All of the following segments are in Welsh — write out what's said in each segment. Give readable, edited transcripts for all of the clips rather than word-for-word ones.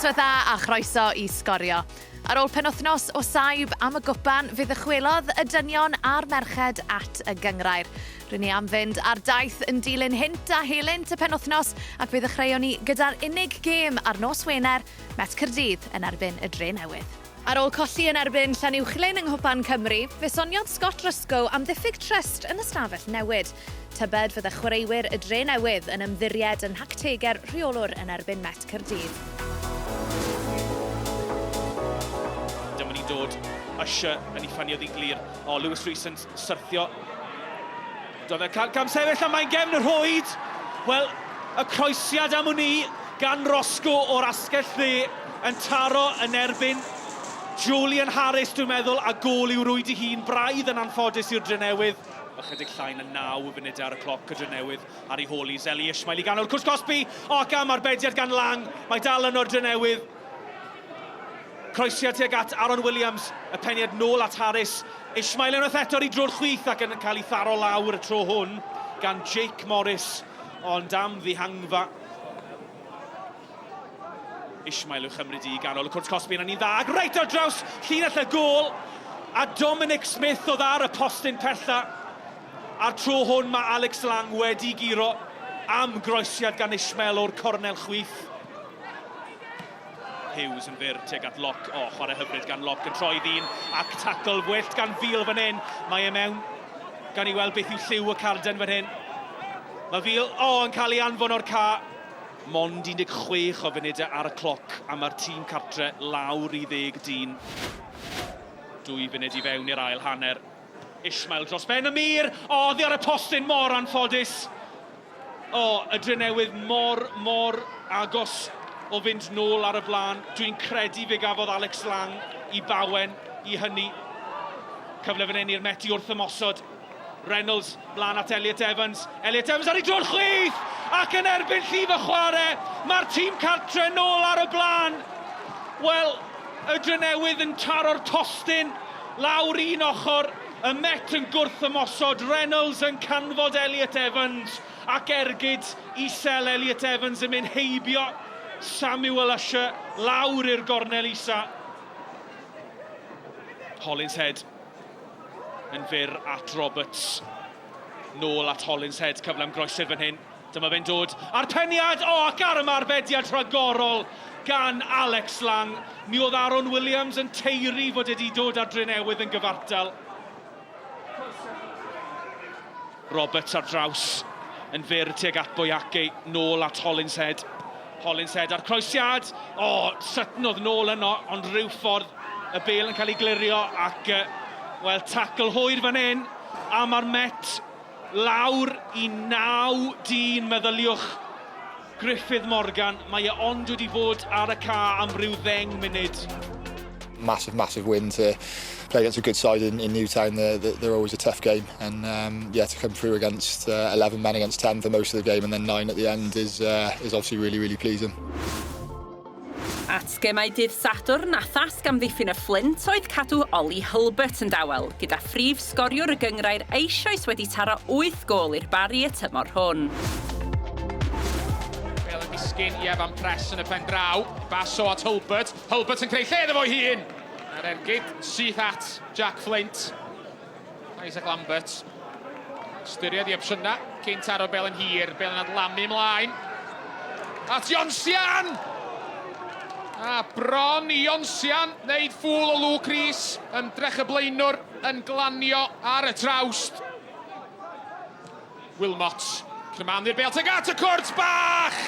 Noswaith dda a chroeso I Sgorio. Ar ôl penwythnos o saib am y gwpan, fydd y chwelodd y dynion a'r merched at y gynghrair. Rwy'n ni am fynd ar daith yn dilyn hint a helynt y penwythnos ac fydd y chreuon ni gyda'r unig gêm ar nos Wener, Met Caerdydd yn erbyn y Dre Newydd. Ar ôl colli yn erbyn Llanuwchlyn yng Nghwpan Cymru, fe soniodd Scott Rysgo am ddiffyg trust yn y stafell newid. Tybed fydd y chwaraewyr y Dre Newydd yn ymddiried yn hacteger rheolwr yn erbyn Met Caerdydd. Dyma ni'n dod Usher yn ei ffyniodd I glir. O, Lewis Rhys yn syrthio. Doedd e cam sefyll am mae'n gefn y rhwyd. Wel, y croesiad am hwnni gan Rosgo o'r asgell dde yn taro yn erbyn Julian Harris, dwi'n meddwl, a gol i'w rwyd I hun braidd yn anffodus i'r Dre Newydd. Ychydig llain yn 9 funudau ar y cloc y Dre Newydd ar ei holi Zeli Ishmael I ganol Cwrs Cosby. O, ac am arbediad gan Lang. Mae dal yn o'r Dre Newydd. Croesiad tuag at Aaron Williams, y peniad nôl at Harris. Ishmael yn eto I dro'r chwith ac yn cael ei tharo lawr y tro hwn gan Jake Morris, ond am ddihangfa. Ishmael yw chymryd I ganol y Cwrs Cosby yn ni'n dda, ac reit ar draws llinell y gol, a Dominic Smith oedd ar y postyn pella. A'r tro hwn mae Alex Lang wedi giro am groesiad gan Ishmael o'r cornel chwith. Hughes yn fyr tuag at Lock, o, chwarae hyfryd gan Lock yn troi ddyn, ac tacl wyllt gan Feel fan hyn. Mae e mewn, gan I weld beth yw lliw y carden fan hyn. Mae Feel, yn cael ei anfon o'r ca. Mond 16 o funudau ar y cloc, a mae'r tîm cartre lawr I 10 dyn. 2 funud I fewn i'r ail hanner. Ishmael dros ben y mir, ddi ar y postyn mor anffodus. Y Dre Newydd mor agos o fynd nôl ar y blaen. Dwi'n credu fe gafodd Alex Lang I bawen I hynny. Cyfle fan hyn i'r Met I wrth ymosod. Reynolds, blaen at Elliot Evans. Elliot Evans ar ei dro'r chwith! Ac yn erbyn llif y chwarae, mae'r tîm cartre nôl ar y blaen. Wel, y Dre Newydd yn taro'r postyn lawr un ochr. Y Met yn gwrth ymosod, Reynolds yn canfod Elliot Evans, ac ergyd isel Elliot Evans yn mynd heibio Samuel Usher lawr i'r gornel isa. Hollinshead yn fyr at Roberts. Nôl at Hollinshead, cyfle am groesir fan hyn. Dyma fe'n dod a'r peniad, ac ar y marbediad rhagorol gan Alex Lang. Mi oedd Aaron Williams yn teiri fod wedi dod ar Dre Newydd yn gyfartal. Roberts ar draws yn fyr tuag at Boyake, nôl at Hollinshead. Hollinshead ar croesiad, Sutton oedd nôl yno, ond rhyw ffordd y bel yn cael ei glirio ac, tacl hwyr fan hyn, a mae'r Met lawr I 9 dyn, meddyliwch. Griffith Morgan, mae e ond wedi bod ar y ca am ryw 10 munud. Massive win to play against a good side in Newtown. They're always a tough game, and to come through against 11 men against 10 for most of the game and then 9 at the end is obviously really pleasing. At gemau dydd Sadwrn a thasg am ddiffyn y Flint oedd cadw Oli Hulbert yn dawel, gyda phrif sgoriwr y gynghrair eisoes wedi taro 8 gol i'r bari y tymor hwn. Bel yn disgyn I Evan Press yn y pen draw. Baso at Hulbert. Hulbert yn creu lle iddo fo'i hun. A'r ergyd syth at Jack Flint. Isaac Lambert. Styried I opsiyna. Cyn taro Bel yn hir. Bel yn adlamu ymlaen. At Ionsian! A bron I Ionsian. Neud ffwl o Luke Rhys. Ymdrech y blaenwr yn glanio ar y trawst. Wilmot. Cymannu'r bel tuag at y cwrt bach!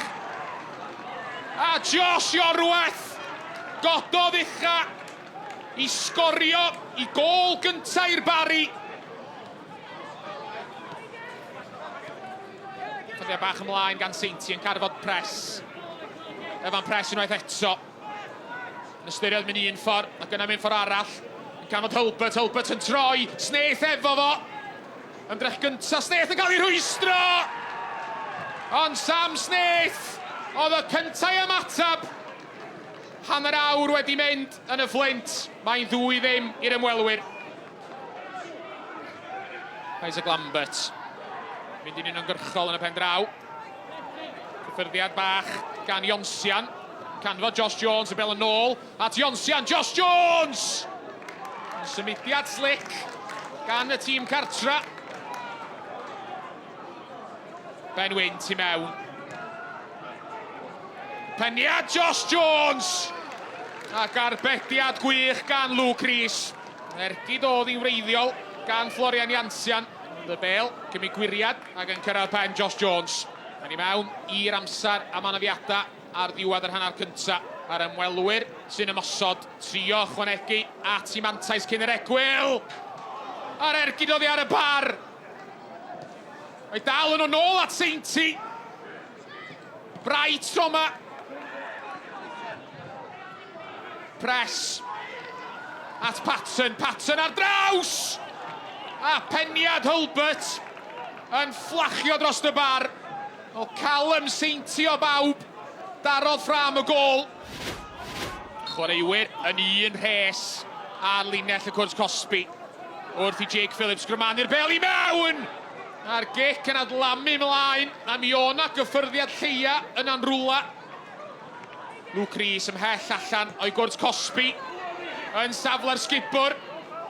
A Josh Iorwerth gododd ucha I sgorio I gol gynta i'r bari. Tyfia bach ymlaen gan Seinti yn carfod Press. Evan Press unwaith eto. Yn ystyried mynd un ffordd, ac yna mynd ffordd arall. Yn canfod Hulbert yn troi. Snaith efo fo. Ymdrech gynta, Snaith yn cael ei rhwystro! Ond Sam Snaith oedd y cyntaf ymatab. Hanner awr wedi mynd yn y Flint. Mae'n 2-0 i'r ymwelwyr. Isaac Lambert. Mynd i'n uniongyrchol yn y pen draw. Cyffyrddiad bach gan Ionsian. Canfod Josh Jones y bel yn ôl. At Ionsian, Josh Jones! Symudiad slick gan y tîm cartra. Ben Wynt i mewn. Peniad Josh Jones! Ac arbediad gwych gan Luke Rhys. Ergyd oedd i wreiddiol gan Florian Jansian. Y bel, cymryd gwiriad ac yn cyrraedd pen Josh Jones. Yn i mewn i'r amser am anafiadau ar ddiwedd yr hanner cyntaf. A'r ymwelwyr sy'n ymosod, trio chwanegu at i mantais cyn yr egwyl. A'r ergyd oddi ar y bar. Mae dal yn ôl at Seinti. Bright Roma. Press at Patson. Patson ar draws! A Peniad Hulbert yn fflachio dros y bar. O Callum Seinti o bawb. Darodd ffram y gôl. Chwaraewyr yn un rhes ar linell y cwrs Cosby. Wrth i Jake Phillips grymanu'r bel i mewn. A'r gic yn adlamu mlaen. A mi o'na gyffyrddiad lleia yn anrwla. Luke Rhys ymhell allan o'i gwrs Cosby. Yn safle'r sgubwr.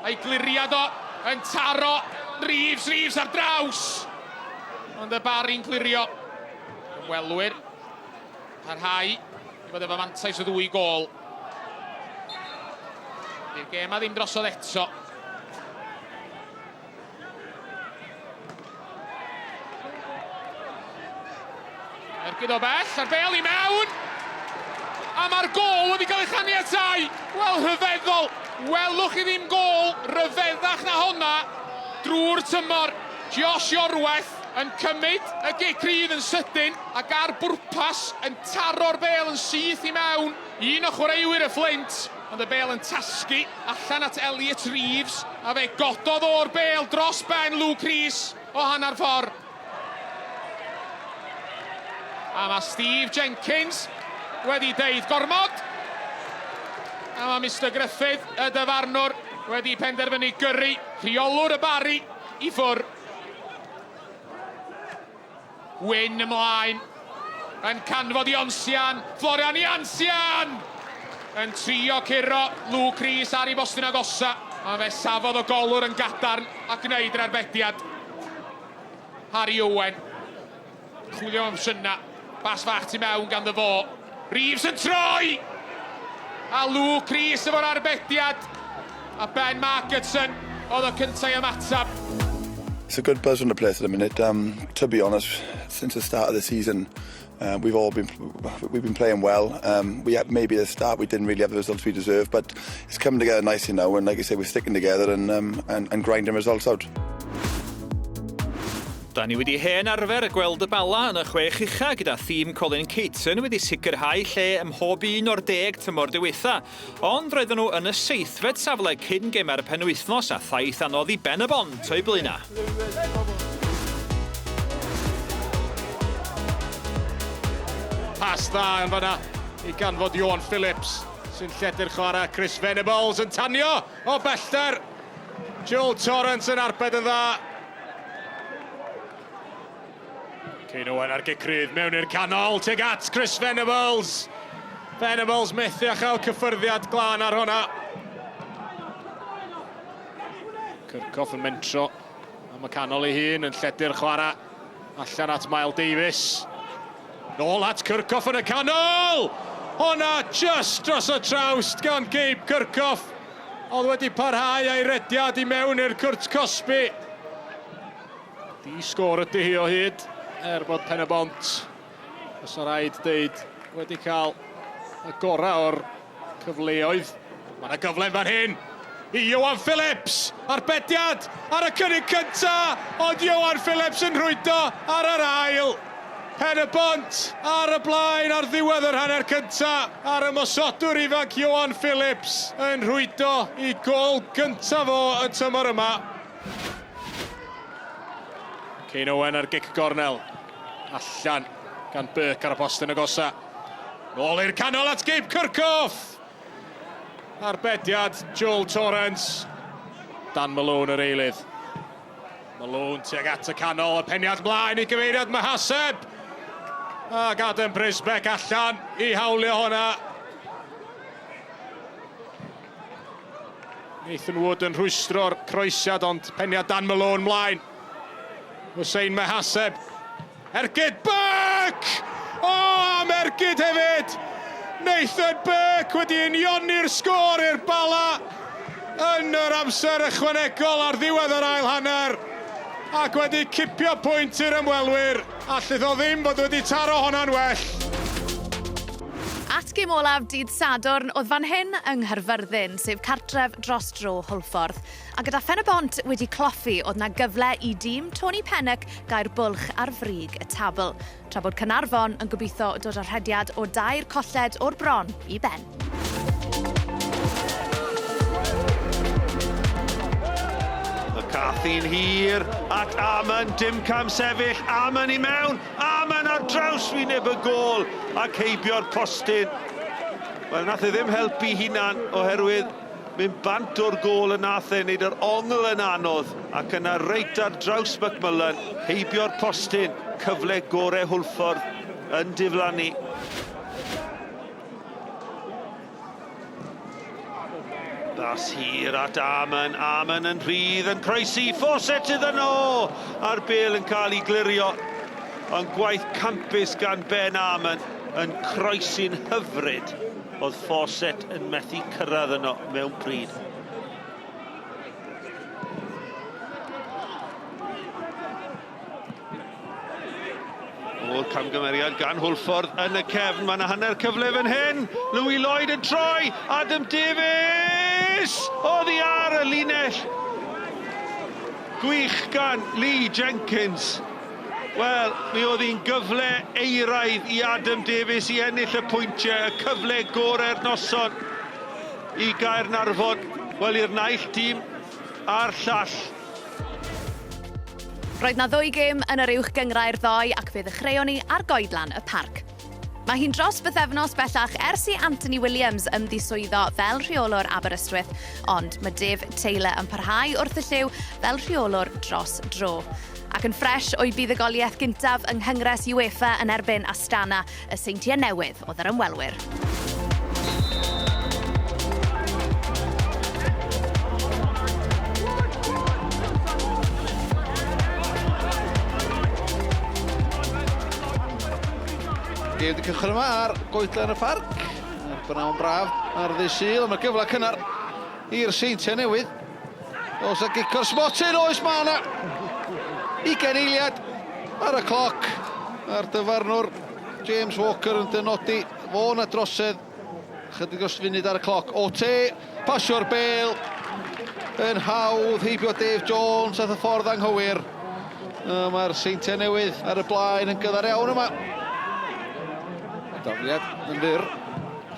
A'i gliriad o. Yn taro, Reeves ar draws. Ond y bari'n clirio. Ymwelwyr. Parhau. I fod efo mantais o 2 gôl. I'r gem a ddim drosodd eto. Ergyd o bell, ar bel i mewn. A mae'r gôl wedi cael ei chaniatáu. Wel, rhyfeddol. Welwch i ddim gôl, ryfeddach na honna, drwy'r tymor. Josh Orweth yn cymryd y gic rydd yn sydyn ac ar bwrpas yn taro'r bel yn syth i mewn. Un o chwaraewyr y Flint, ond y bel yn tasgu allan at Elliot Reeves a fe gododd o'r bel dros ben Luke Rhys o hanner ffordd. A mae Steve Jenkins wedi deud gormod. A mae Mr Griffith, y dyfarnwr, wedi penderfynu gyrru rheolwr y bari i ffwr. Wyn ymlaen. Yn canfod Ionsian. Florian Jansian! Yn trio curo Luke Rhys ar ei bostyn agosa. A fe safodd o golwr yn gadarn a gwneud yr arbediad. Harry Owen. Chwilio am syna. Bas fach tu mewn ganddo fo. Reeves yn troi! A Luke Rhys efo'r arbediad. A Ben Margetson oedd o cyntaf i ymatab. It's a good buzz on the place at the minute. To be honest, since the start of the season, we've been playing well. Maybe at the start we didn't really have the results we deserve, but it's coming together nicely now. And like I say, we're sticking together and grinding results out. Da ni wedi hen arfer y gweld y Bala yn y 6 ucha gyda thîm Colin Caton wedi sicrhau lle ym mhob un o'r 10 tymor diwetha. Ond roedden nhw yn y 7fed safle cyn gemer y penwythnos a thaith anodd i Pen-y-Bont o'i blaena. Pas dda yn fanna i ganfod Johan Phillips sy'n lledr chwarae Chris Venables yn tanio o bellter. Joel Torrance yn arbed yn dda. Cyn Owen ar gicrydd mewn i'r canol, tuag at Chris Venables. Venables methu a chael cyffyrddiad glân ar hwnna. Kirkhoff yn mentro am y canol ei hun yn lledr chwarae allan at Miles Davis. Nôl at Kirkhoff yn y canol! Honna just dros y trawst gan Gabe Kirkhoff. Oedd wedi parhau a'i rediad i mewn i'r cwrt Cosby. Di sgôr ydy hi o hyd. Bod Pen-y-Bont, os o rhaid deud, wedi cael y gorau o'r cyfleoedd. Mae yna gyflem fan hyn i Johan Phillips. Arbediad ar y cynnig cynta, ond Johan Phillips yn rhwydo ar yr ail. Pen-y-Bont ar y blaen ar ddiwedd yr hanner cynta. Ar y mosodwr ifanc Johan Phillips yn rhwydo i gol cynta fo y tymor yma. Cyn Owen ar gic gornel. Allan gan Burke ar y post yn agosa. Nôl i'r canol at Gabe Kirkhoff. Arbediad Joel Torrance. Dan Malone yr eilydd. Malone tuag at y canol, y peniad mlaen i gyfeiriad Mahaseb. Ac Adam Brisbeck allan I hawlio honna. Nathan Wood yn rhwystro'r croesiad, ond peniad Dan Malone mlaen. Hussein Mehaseb. Ergyd Burke! O, am Ergyd hefyd! Nathan Burke wedi unioni'r sgôr i'r Bala yn yr amser ychwanegol ar ddiwedd yr ail hanner. Ac wedi cipio pwynt i'r ymwelwyr. Allith o ddim bod wedi taro honna'n well. At gêm olaf dydd Sadwrn, oedd fan hyn yng Nghaerfyrddin, sef cartref dros dro Hwlffordd. A gyda Pen-y-Bont wedi cloffi, oedd na gyfle I dîm Tony Pennod gael bwlch ar frig y tabl. Tra bod Caernarfon yn gobeithio dod â'r rhediad o 2 colled o'r bron I ben. Cathy'n hir at Aman, dim cam sefyll, Aman I mewn, Aman ar draws wyneb y gôl ac heibio'r postyn. Wel, nath e ddim helpu hunan oherwydd mynd bant o'r gôl yn nath e, wneud yr ongl yn anodd ac yna reit ar draws Macmillan, heibio'r postyn, cyfle gore Hwlffordd yn diflannu. Bas hir at Aman, Aman yn rhydd yn croesi, Fawcett iddyn nhw! A'r bêl yn cael ei glirio, ond gwaith campus gan Ben Aman yn croesi'n hyfryd, oedd Fawcett yn methu cyrraedd yno mewn pryd. O'r camgymeriad gan Hwlffordd yn y cefn, mae yna hanner cyfle fan hyn, Louis Lloyd yn troi, Adam Davies! Oedd hi ar y linell. Gwych gan Lee Jenkins. Wel, mi oedd hi'n gyfle eiraidd I Adam Davies I ennill y pwyntiau, y cyfle gorau'r noson I Caernarfon. Wel, i'r naill tîm a'r llall. Roedd na 2 gêm yn yr uwch gyngrau'r ddoi ac fe ddechreuon ni ar goedlan y parc. Mae hi'n dros bythefnos bellach ers I Anthony Williams ymddiswyddo fel rheolwr Aberystwyth, ond mae Dave Taylor yn parhau wrth y lliw fel rheolwr dros dro. Ac yn ffres o'i buddugoliaeth gyntaf yng Nghyngres UEFA yn erbyn Astana, y seintiau newydd oedd yr ymwelwyr. Gêm wedi cychwyn yma ar goedlan y parc. Bynawn braf ar ddydd Sul. Mae'r gyfle cynnar i'r seintiau newydd. Oes a gicor smotin, oes ma' yna. 20 eiliad ar y cloc. A'r dyfarnwr James Walker yn dynodi fo na drosedd. Chydig o funud ar y cloc. O te, pasio'r bêl. Yn hawdd, heibio Dave Jones at y ffordd anghywir. Mae'r seintiau newydd ar y blaen yn gyddar iawn yma. Dafliad yn fyr.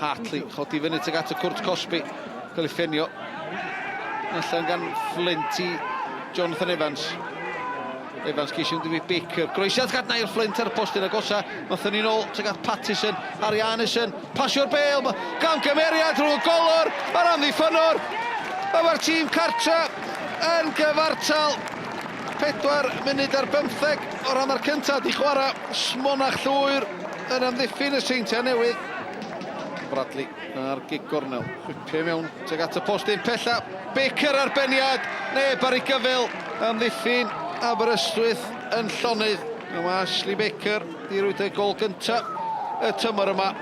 Hartley, chodi fyny tuag at y cwrt Cosby. Cael ei ffenio. Allan gan Flint I Jonathan Evans. Evans ceisio mynd I Baker. Groesiad gadna i'r Flint ar y postyn agosa. Mathon ni nôl tuag at Pattison. Arianison. Pasio'r bêl. Camgymeriad rhwng y golwr. A'r amddiffynwr. A mae'r tîm cartra yn gyfartal. 4 munud ar 15 o'r hanner cyntaf Di chwarae. Smonach llwyr yn amddiffyn y seintiau newydd. Bradley ar gig gornel. Chwipio mewn tuag at y postyn pella. Baker arbeniad. Neb ar ei gyfil. Amddiffyn Aberystwyth yn llonydd. Yma Ashley Baker di rwyd y gol gynta y tymor yma.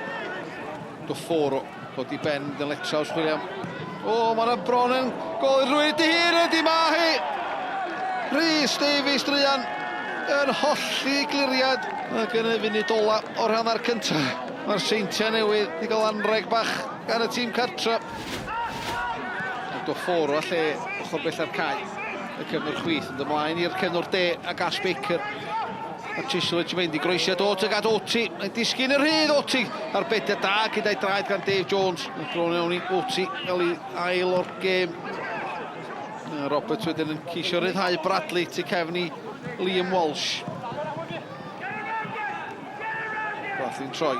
Doforo. Codi ben yn Letraws William. O, mae'na bron yn gol rwyd I hyn ydi ma hi. Rhys Davies Drian yn holli gliriad ac yn y funud ola o'r hanner cyntaf. Mae'r seintiau newydd wedi cael anreg bach gan y tîm cartra. Doforo a lle ochr bell ar cae. Y cyfnwr chwith yn ymlaen i'r cefnwr de a Gas Baker. A Chislwyd mynd I groesiad o tuag at Oti. Mae'n disgyn yr hyd Oti ar bediau da gyda'i draed gan Dave Jones. Yn bron iawn I Oti gael ei ail o'r gêm. Roberts wedyn yn ceisio ryddhau Bradley tu cefn I Liam Walsh. Bradley'n troi.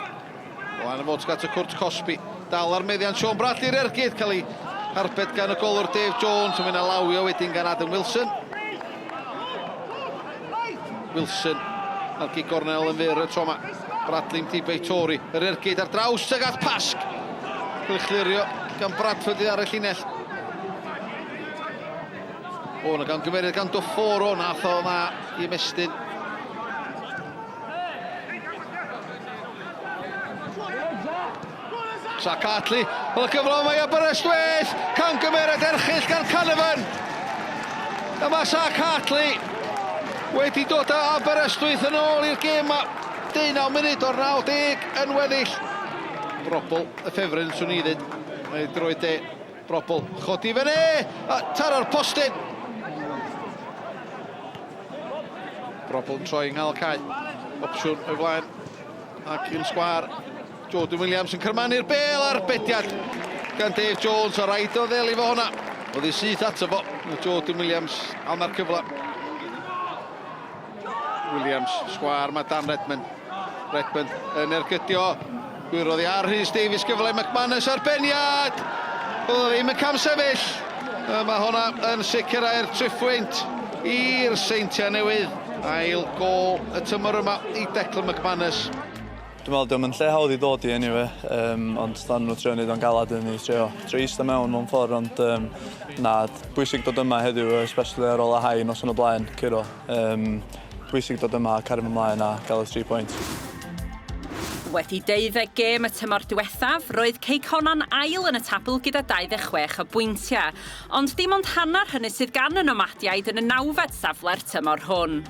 Lan y fod gat y cwrt Cosby. Dal ar meddian Sean Bradley'r ergyd cael ei harbed gan y golwr Dave Jones. Yn mynd â lawio wedyn gan Adam Wilson. Wilson ar gig gornel yn fyr y tro yma. Bradley Mdibau Tori. Yr ergyd ar draws ag at Pasg. Cael ei chlirio gan Bradford ar y llinell. O, na gan gymeriad gan Dufforo, nath o na i ymestyn. Sa Cartley, fel y gyflog mae Aberystwyth, can gymeriad erchill gan Caernarfon. Yma Sa Cartley wedi dod â Aberystwyth yn ôl i'r gêm a 19 munud o'r 90 yn weddill. Brobl y ffefryn swn i ddyd. Mae droed de. Brobl chodi fyny a taro'r postyn. Brobl yn troi yng nghanol cae. Opsiwn o'i flaen. Ac yn sgwar. Jordan Williams yn cyrmanu'r bel ar bediad gan Dave Jones. O rhaid o ddeli fo hwnna. Oedd ei syth ato fo. Jordan Williams am ar cyfle. Williams, sgwar mae Dan Redmond. Redmond yn ergydio. Gwirodd i ar Rhys Davies gyfle McManus arbeniad. Oedd ddim yn cam sefyll. Mae hwnna yn sicrhau'r triffwynt i'r Seintiau Newydd. Ail gol y tymor yma i Declan McManus. Dwi'n meddwl diolch yn lle hawdd i ddod i anyway, ond dan nhw trio wneud o'n galad yn ei trio eista mewn mewn ffordd, ond na, bwysig dod yma heddiw, especially ar ôl y hai nos yn y blaen, curo. Bwysig dod yma, cario ymlaen a gael y 3 points. Wedi 12 gêm y tymor diwethaf, roedd Connah'n ail yn y tabl gyda 26 o bwyntiau, ond dim ond hanner hynny sydd gan y nomadiaid yn y 9fed safle'r tymor hwn.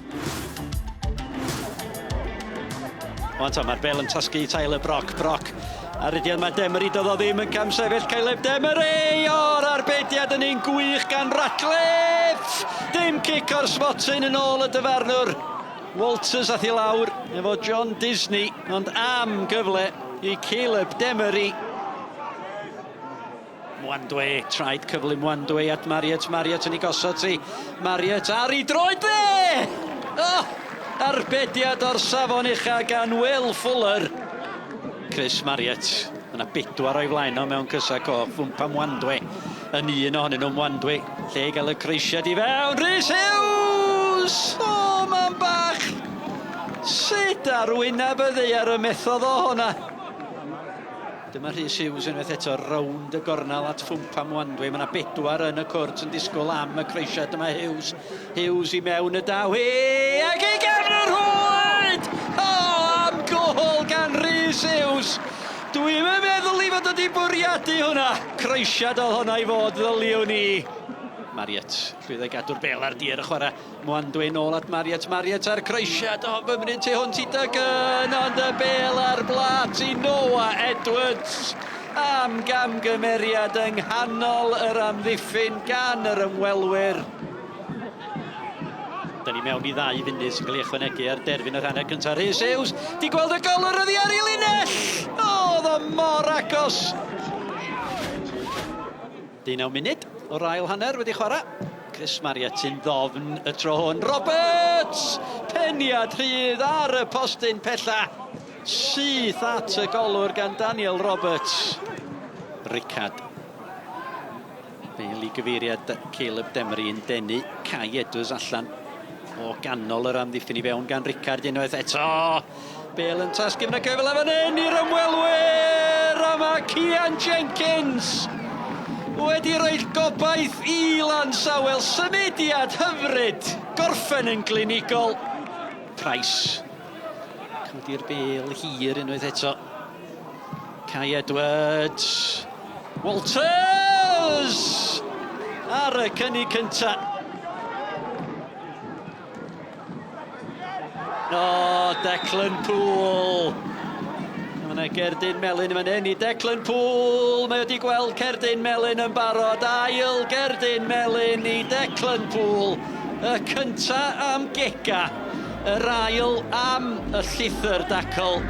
Mae'r bel yn tasgu Tyler Brock. Ar y diad mae Demery doedd o ddim yn cam sefyll. Caleb Demery o'r arbediad yn un gwych gan Ratcliffe. Dim cic o'r smotin yn ôl y dyfarnwr. Walters ath i lawr efo John Disney, ond am gyfle i Caleb Demery. Mwandwe, traed cyflym Mwandwe at Marriott yn ei gosod si. Marriott ar ei droed dde! Arbediad o'r safon ucha gan Will Fuller. Chris Marriott. Yna 4 o'i flaen o mewn cysac o Fwmpa Mwandwe. Yn un ohonyn nhw Mwandwe. Lle gael y creisiad i fewn. Rhys Hughes! O, ma'n bach! Sut ar wyneb y ddeiar y methodd o hwnna? Dyma Rhys Hughes unwaith eto rownd y gornal at Fwmpa Mwandwe. Mae yna 4 yn y cwrt yn disgwyl am y creisiad. Dyma Hughes. Hughes i mewn y daw. Ac i gefn yr hwyd! O, am gol gan Rhys Hughes. Dwi'n meddwl i fod wedi bwriadu hwnna. Creisiad o hwnna i fod ddyliwn ni. Marriott, llwyddo i gadw'r bel ar dir y chwarae. Mwandwe nôl at Marriott ar creisiad. O, bymryd tu hwnt i Duggan, ond y bel ar blat i Noah Edwards. Am gamgymeriad yng nghanol yr amddiffyn gan yr ymwelwyr. Da ni mewn i 2 funud sy'n cael ei ychwanegu ar derfyn y rhannau cyntaf. Rhys Hughes, di gweld y golwr oddi ar ei linell. O, oedd o mor agos. 19 munud o'r ail hanner wedi chwarae. Chris Marriott yn ddofn y tro hwn. Roberts! Peniad rhydd ar y postyn pella. Syth at y golwr gan Daniel Roberts. Ricard. Fel i gyfeiriad Caleb Demery yn denu. Cai Edwards allan o ganol yr amddiffyn i fewn gan Ricard unwaith eto. Bel yn tasgu fyna cyfle fan hyn i'r ymwelwyr. A mae Cian Jenkins wedi rhoid gobaith i Lansawel. Symudiad hyfryd. Gorffen yn glinigol. Price. Codi'r bel hir unwaith eto. Cai Edwards. Walters! Ar y cynnig cynta. O, Declan Poole. Mae yna Gerdyn Melyn yn fan hyn i Declan Poole. Mae wedi gweld Cerdyn Melyn yn barod. Ail Gerdyn Melyn i Declan Poole. Y cynta am Gega. Yr ail am y llithyr dacl.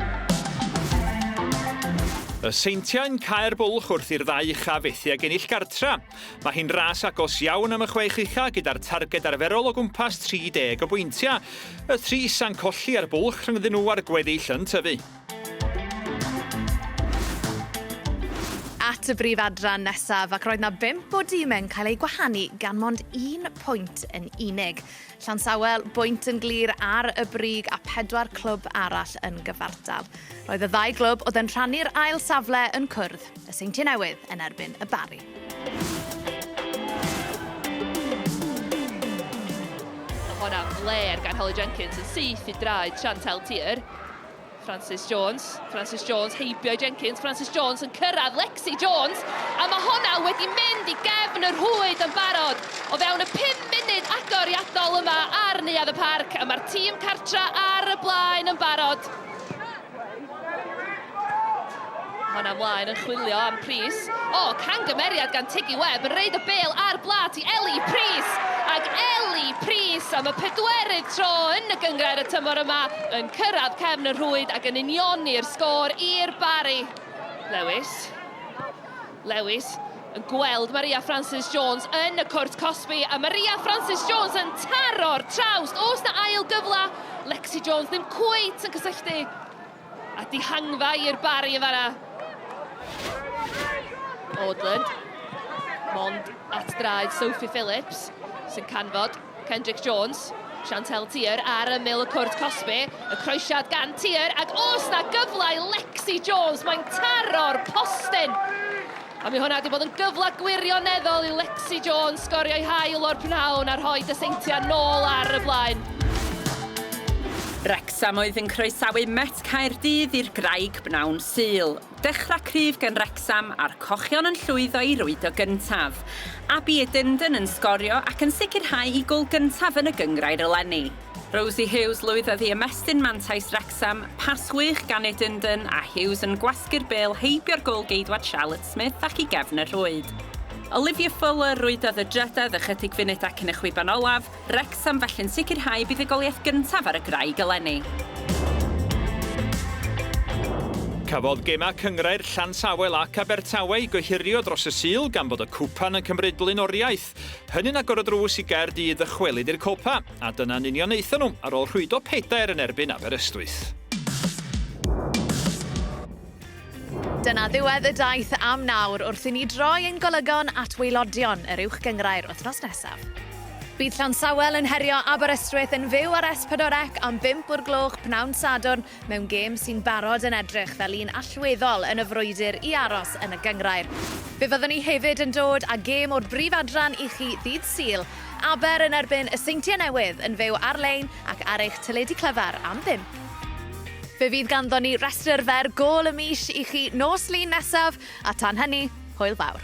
Y Seintiau'n cae'r bwlch wrth i'r 2 ucha fethu ag ennill gartra. Mae hi'n ras agos iawn am y 6 ucha gyda'r targed arferol o gwmpas 30 o bwyntiau. Y 3 sa'n colli ar bwlch rhyngddyn nhw ar gweddill yn tyfu. A at y brif adran nesaf ac roedd na 5 o dîmau'n cael ei gwahanu gan mond 1 pwynt yn unig. Llansawel bwynt yn glir ar y brig a 4 clwb arall yn gyfartal. Roedd y 2 glwb oedd yn rhannu'r ail safle yn cwrdd, y Seintiau Newydd yn erbyn y Bari. Honna fler gan Holly Jenkins yn syth I draed Chantal Tymor. Francis Jones heibio Jenkins, Francis Jones yn cyrraedd Lexi Jones, a mae honna wedi mynd I gefn y rhwyd yn barod. O fewn y 5 munud agoriadol yma ar neuadd y parc, a mae'r tîm cartra ar y blaen yn barod. Honna mlaen yn chwilio am Pris. Cangymeriad gan Tiggy Webb yn reid y bêl ar blat I Ellie Pris. Ac Ellie Pris am y 4ydd tro yn y gyngrair y tymor yma yn cyrraedd cefn y rhwyd ac yn unioni'r sgôr i'r Bari. Lewis yn gweld Maria Francis Jones yn y cwrt Cosby a Maria Francis Jones yn taro'r trawst. Oes na ail gyfla? Lexi Jones ddim cweit yn cysylltu a dihangfa i'r Bari yn fanna. Odland, mond at draed Sophie Phillips sy'n canfod Kendrick Jones, Chantal Tymor ar ymyl y cwrt Cosby, y croesiad gan Tymor, ac oes na gyfle I Lexi Jones, mae'n taro'r postyn. A mi hwnna wedi bod yn gyfle gwirioneddol I Lexi Jones sgorio'i hael o'r prynhawn a rhoi y Seintiau nôl ar y blaen. Wrexham oedd yn croesawu Met Caerdydd i'r graig bnawn Sul. Dechrau cryf gan Wrexham a'r cochion yn llwyddo I rwydo gyntaf. Abi Edindon yn sgorio ac yn sicrhau I gol gyntaf yn y gyngrair eleni. Rosie Hughes lwyddodd I ymestyn mantais Wrexham, pas wych gan Edindon a Hughes yn gwasgu'r bêl heibio'r gol geidwad Charlotte Smith ac I gefn y rhwyd. Olivia Fuller rwydodd y drydydd ychydig funud ac yn y chwiban olaf, Wrexham felly'n sicrhau bydd y goliaeth gyntaf ar y graig eleni. Cafodd gemau cyngrair Llansawel ac Abertawe I gyhurio dros y Sul gan bod y cwpan yn cymryd blaenoriaeth. Hynny'n agor y drws I Gaerdydd y chwelyd i'r copa, a dyna'n union eithon nhw ar ôl rhwydo 4 yn erbyn Aberystwyth. Dyna ddiwedd y daith am nawr wrth I ni droi ein golygon at waelodion yr uwch gyngrair wythnos nesaf. Bydd Llansawel yn herio Aberystwyth yn fyw ar S4C am 5 o'r gloch pnawn Sadwrn mewn gêm sy'n barod yn edrych fel un allweddol yn y frwydr I aros yn y gyngrair. Fe fyddwn ni hefyd yn dod â gêm o'r brif adran I chi ddydd Sul. Aber yn erbyn y Seintiau Newydd yn fyw ar-lein ac ar eich teledu clyfar am 5. Fe fydd ganddo ni restr fer gôl y mis I chi nos lun nesaf, a tan hynny, hwyl fawr.